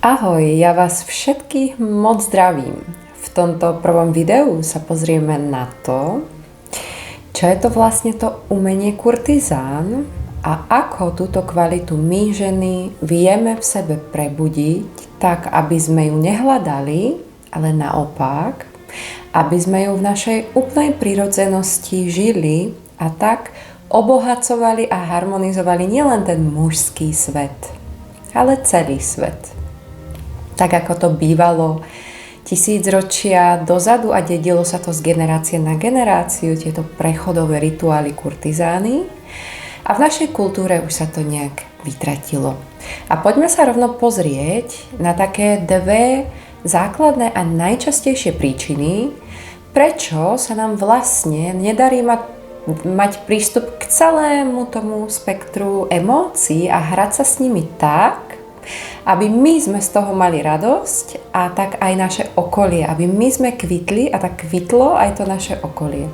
Ahoj, ja vás všetkých moc zdravím. V tomto prvom videu sa pozrieme na to, čo je to vlastne to umenie kurtizán a ako túto kvalitu my ženy vieme v sebe prebudiť tak, aby sme ju nehľadali, ale naopak, aby sme ju v našej úplnej prirodzenosti žili a tak obohacovali a harmonizovali nielen ten mužský svet, ale celý svet. Tak ako to bývalo tisícročia dozadu a dedilo sa to z generácie na generáciu, tieto prechodové rituály kurtizány. A v našej kultúre už sa to nejak vytratilo. A poďme sa rovno pozrieť na také dve základné a najčastejšie príčiny, prečo sa nám vlastne nedarí mať prístup k celému tomu spektru emócií a hrať sa s nimi tak, aby my sme z toho mali radosť a tak aj naše okolie, aby my sme kvitli a tak kvitlo aj to naše okolie.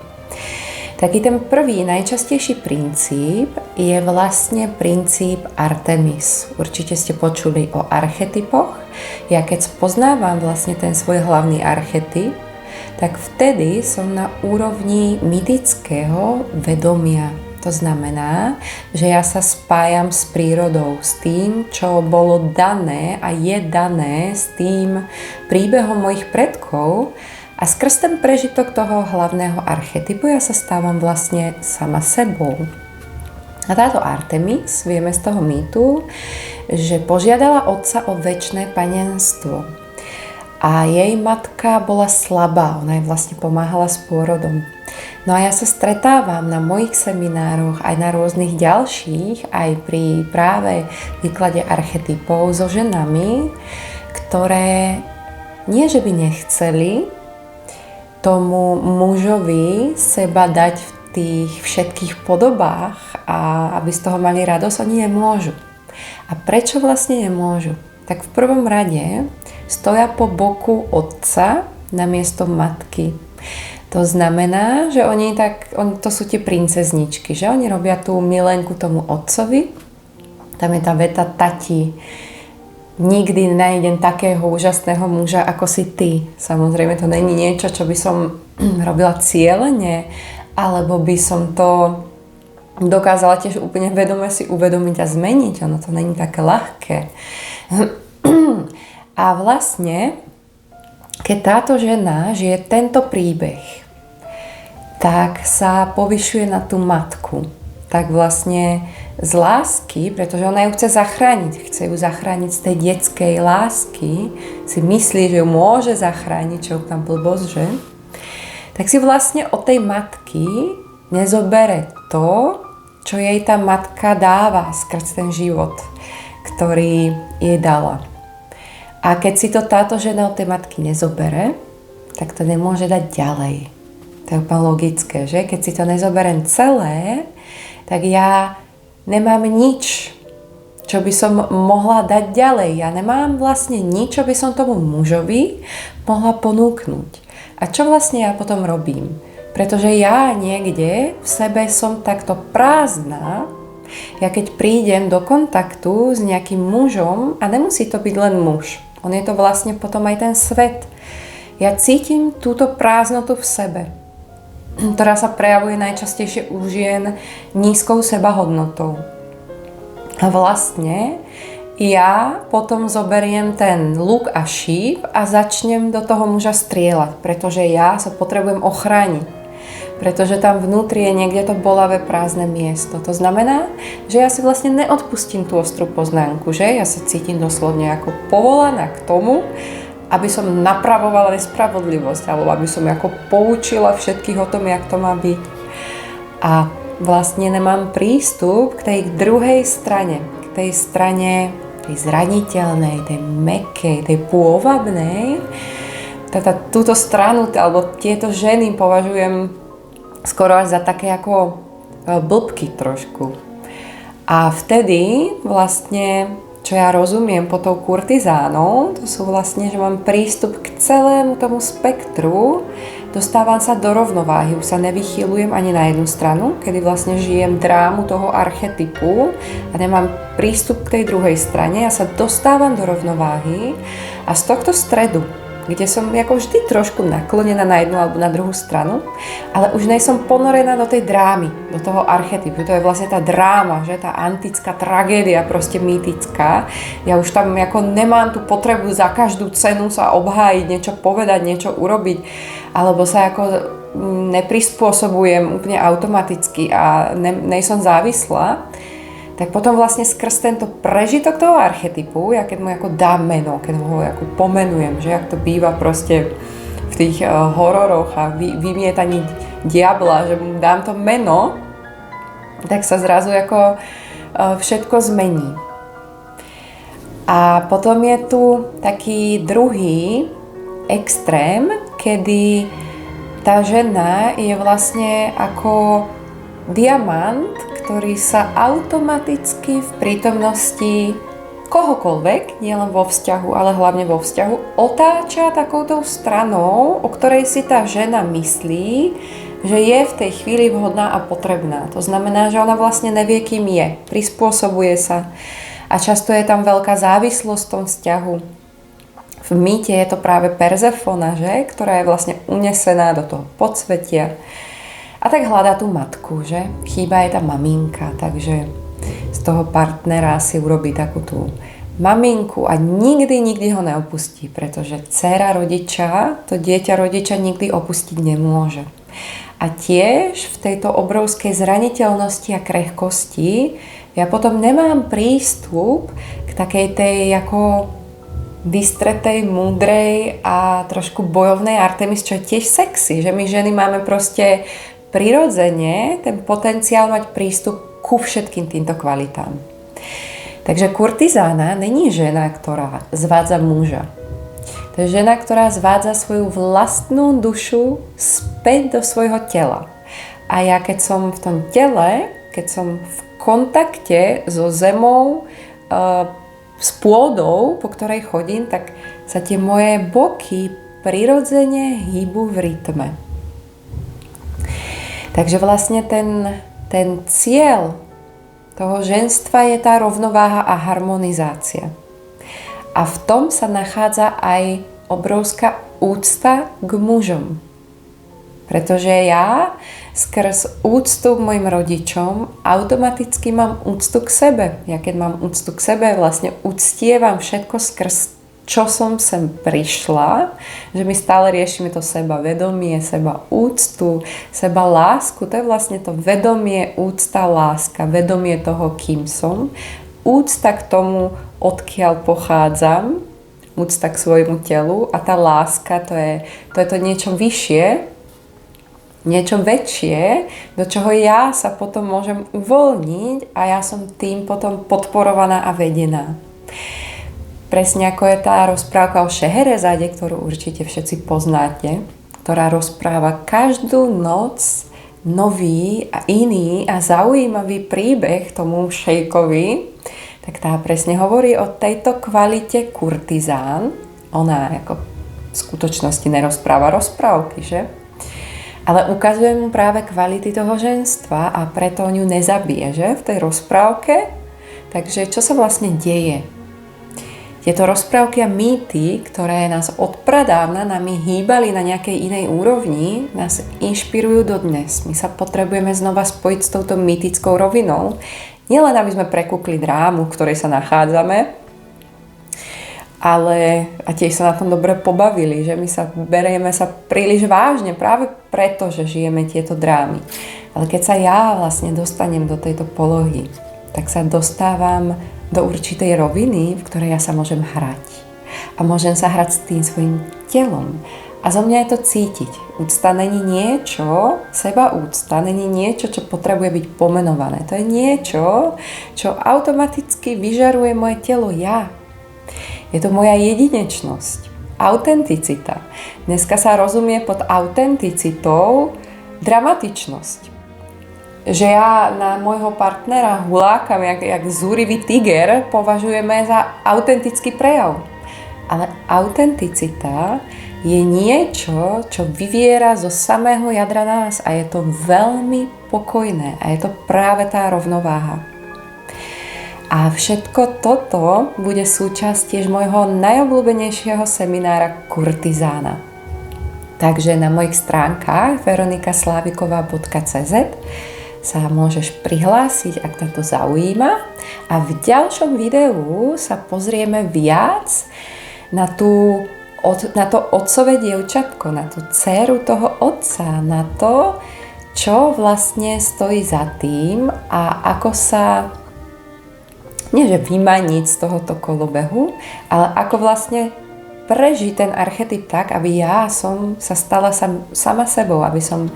Taký ten prvý, najčastejší princíp je vlastne princíp Artemis. Určite ste počuli o archetypoch. Ja keď spoznávam vlastne ten svoj hlavný archetyp, tak vtedy som na úrovni mytického vedomia. To znamená, že ja sa spájam s prírodou, s tým, čo bolo dané a je dané s tým príbehom mojich predkov a skrz ten prežitok toho hlavného archetypu ja sa stávam vlastne sama sebou. A táto Artemis, vieme z toho mýtu, že požiadala otca o večné panenstvo. A jej matka bola slabá, ona jej vlastne pomáhala s pôrodom. No a ja sa stretávam na mojich seminároch aj na rôznych ďalších, aj pri práve výklade archetypov so ženami, ktoré nie že by nechceli tomu mužovi seba dať v tých všetkých podobách a aby z toho mali radosť, oni nemôžu. A prečo vlastne nemôžu? Tak v prvom rade stoja po boku otca namiesto matky. To znamená, že to sú tie princezničky, že oni robia tú milenku tomu otcovi. Tam je tá veta tati. Nikdy nájdem takého úžasného muža ako si ty. Samozrejme to není niečo, čo by som robila cieľene, alebo by som to dokázala tiež úplne vedome si uvedomiť a zmeniť. Ono to není také ľahké. A vlastne, keď táto žena žije tento príbeh, tak sa povyšuje na tú matku. Tak vlastne z lásky, pretože ona ju chce ju zachrániť z tej detskej lásky, si myslí, že ju môže zachrániť, čo tam blbosť, že? Tak si vlastne od tej matky nezobere to, čo jej tá matka dáva skrz ten život, ktorý jej dala. A keď si to táto žena od tej matky nezobere, tak to nemôže dať ďalej. To je úplne logické, že? Keď si to nezoberem celé, tak ja nemám nič, čo by som mohla dať ďalej. Ja nemám vlastne nič, čo by som tomu mužovi mohla ponúknuť. A čo vlastne ja potom robím? Pretože ja niekde v sebe som takto prázdna. Ja keď prídem do kontaktu s nejakým mužom, a nemusí to byť len muž, on je to vlastne potom aj ten svet. Ja cítim túto prázdnotu v sebe, ktorá sa prejavuje najčastejšie u žien nízkou sebahodnotou. A vlastne ja potom zoberiem ten luk a šíp a začnem do toho muža strieľať, pretože ja sa potrebujem ochrániť. Pretože tam vnútri je niekde to bolavé prázdne miesto. To znamená, že ja si vlastne neodpustím tú ostrú poznámku, že? Ja sa cítim doslovne ako povolaná k tomu, aby som napravovala nespravodlivosť, alebo aby som ako poučila všetkých o tom, jak to má byť. A vlastne nemám prístup k tej druhej strane, k tej strane tej zraniteľnej, tej mäkkej, tej pôvabnej. Túto stranu, alebo tieto ženy považujem skoro až za také ako blbky trošku. A vtedy vlastne, čo ja rozumiem pod tou kurtizánou, to sú vlastne, že mám prístup k celému tomu spektru dostávam sa do rovnováhy, už sa nevychylujem ani na jednu stranu, kedy vlastne žijem drámu toho archetypu a nemám prístup k tej druhej strane. Ja sa dostávam do rovnováhy a z tohto stredu, kde som ako vždy trošku naklonená na jednu alebo na druhú stranu, ale už nejsom ponorená do tej drámy, do toho archetypu. To je vlastne tá dráma, že tá antická tragédia, proste mýtická. Ja už tam ako nemám tú potrebu za každú cenu sa obhájiť, niečo povedať, niečo urobiť, alebo sa ako neprispôsobujem úplne automaticky a nejsom závislá. Tak potom vlastne skrz tento prežitok toho archetypu, ja keď mu ako dám meno, keď ho ako pomenujem, že jak to býva proste v tých hororoch a vymietaní diabla, že mu dám to meno, tak sa zrazu ako všetko zmení. A potom je tu taký druhý extrém, kedy tá žena je vlastne ako diamant, ktorý sa automaticky v prítomnosti kohokoľvek, nielen vo vzťahu, ale hlavne vo vzťahu, otáča takouto stranou, o ktorej si tá žena myslí, že je v tej chvíli vhodná a potrebná. To znamená, že ona vlastne nevie, kým je. Prispôsobuje sa. A často je tam veľká závislosť v tom vzťahu. V mýte je to práve Perzefona, že? Ktorá je vlastne unesená do toho podsvetia. A tak hľadá tú matku, že? Chýba je tá maminka, takže z toho partnera si urobí takú tú maminku a nikdy ho neopustí, pretože dcéra rodiča, to dieťa rodiča nikdy opustiť nemôže. A tiež v tejto obrovskej zraniteľnosti a krehkosti ja potom nemám prístup k takej tej ako vystretej, múdrej a trošku bojovnej Artemis, čo je tiež sexy, že my ženy máme proste prirodzene ten potenciál mať prístup ku všetkým týmto kvalitám. Takže kurtizána není žena, ktorá zvádza muža. To je žena, ktorá zvádza svoju vlastnú dušu späť do svojho tela. A ja keď som v tom tele, keď som v kontakte so zemou, s pôdou, po ktorej chodím, tak sa tie moje boky prirodzene hýbu v rytme. Takže vlastne ten cieľ toho ženstva je tá rovnováha a harmonizácia. A v tom sa nachádza aj obrovská úcta k mužom. Pretože ja skrz úctu k mojim rodičom automaticky mám úctu k sebe. Ja keď mám úctu k sebe, vlastne uctievam všetko skrz čo som sem prišla, že my stále riešime to sebavedomie, seba úctu, seba lásku. To je vlastne to vedomie, úcta, láska, vedomie toho, kým som. Úcta k tomu, odkiaľ pochádzam, úcta k svojmu telu a tá láska, to je to niečo vyššie, niečo väčšie, do čoho ja sa potom môžem uvoľniť a ja som tým potom podporovaná a vedená. Presne ako je tá rozprávka o Šeherezade, ktorú určite všetci poznáte, ktorá rozpráva každú noc nový a iný a zaujímavý príbeh tomu šejkovi, tak tá presne hovorí o tejto kvalite kurtizán. Ona ako v skutočnosti nerozpráva rozprávky, že? Ale ukazuje mu práve kvality toho ženstva a preto on ju nezabije, že? V tej rozprávke. Takže čo sa vlastne deje? Tieto rozprávky a mýty, ktoré nás od pradávna nami hýbali na nejakej inej úrovni, nás inšpirujú dodnes. My sa potrebujeme znova spojiť s touto mýtickou rovinou. Nielen aby sme prekúkli drámu, v ktorej sa nachádzame, ale a tiež sa na tom dobre pobavili, že my sa berieme sa príliš vážne práve preto, že žijeme tieto drámy. Ale keď sa ja vlastne dostanem do tejto polohy, tak sa dostávam do určitej roviny, v ktorej ja sa môžem hrať. A môžem sa hrať s tým svojim telom. A zo mňa je to cítiť. Úcta není niečo, seba úcta není niečo, čo potrebuje byť pomenované. To je niečo, čo automaticky vyžaruje moje telo ja. Je to moja jedinečnosť. Autenticita. Dneska sa rozumie pod autenticitou dramatičnosť. Že ja na môjho partnera hulákam, jak zúrivý tiger, považujeme za autentický prejav. ale autenticita je niečo, čo vyviera zo samého jadra nás a je to veľmi pokojné a je to práve tá rovnováha. A všetko toto bude súčasť tiež môjho najobľúbenejšieho seminára Kurtizána. Takže na mojich stránkach veronikaslaviková.cz sa môžeš prihlásiť, ak ťa to zaujíma. A v ďalšom videu sa pozrieme viac na to otcové dievčatko, na tú dcéru toho otca, na to, čo vlastne stojí za tým a ako sa, nie že vymaniť z tohoto kolobehu, ale ako vlastne prežiť ten archetyp tak, aby ja som sa stala sama sebou, aby som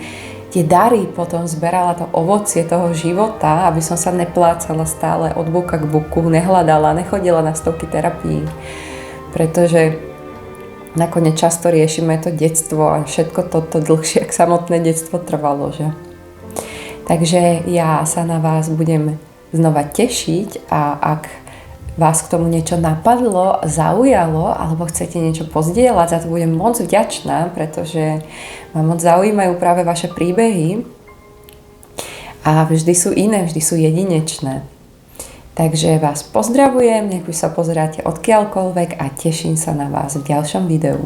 tie dary potom zberala to ovocie toho života, aby som sa neplácala stále od boka k boku, nehľadala, nechodila na stovky terapií. Pretože nakoniec často riešime to detstvo a všetko toto dlhšie, ak samotné detstvo trvalo, že? Takže ja sa na vás budem znova tešiť a ak vás k tomu niečo napadlo, zaujalo alebo chcete niečo pozdieľať, za to budem moc vďačná, pretože ma moc zaujímajú práve vaše príbehy a vždy sú iné, vždy sú jedinečné. Takže vás pozdravujem, nech už sa pozeráte odkiaľkoľvek a teším sa na vás v ďalšom videu.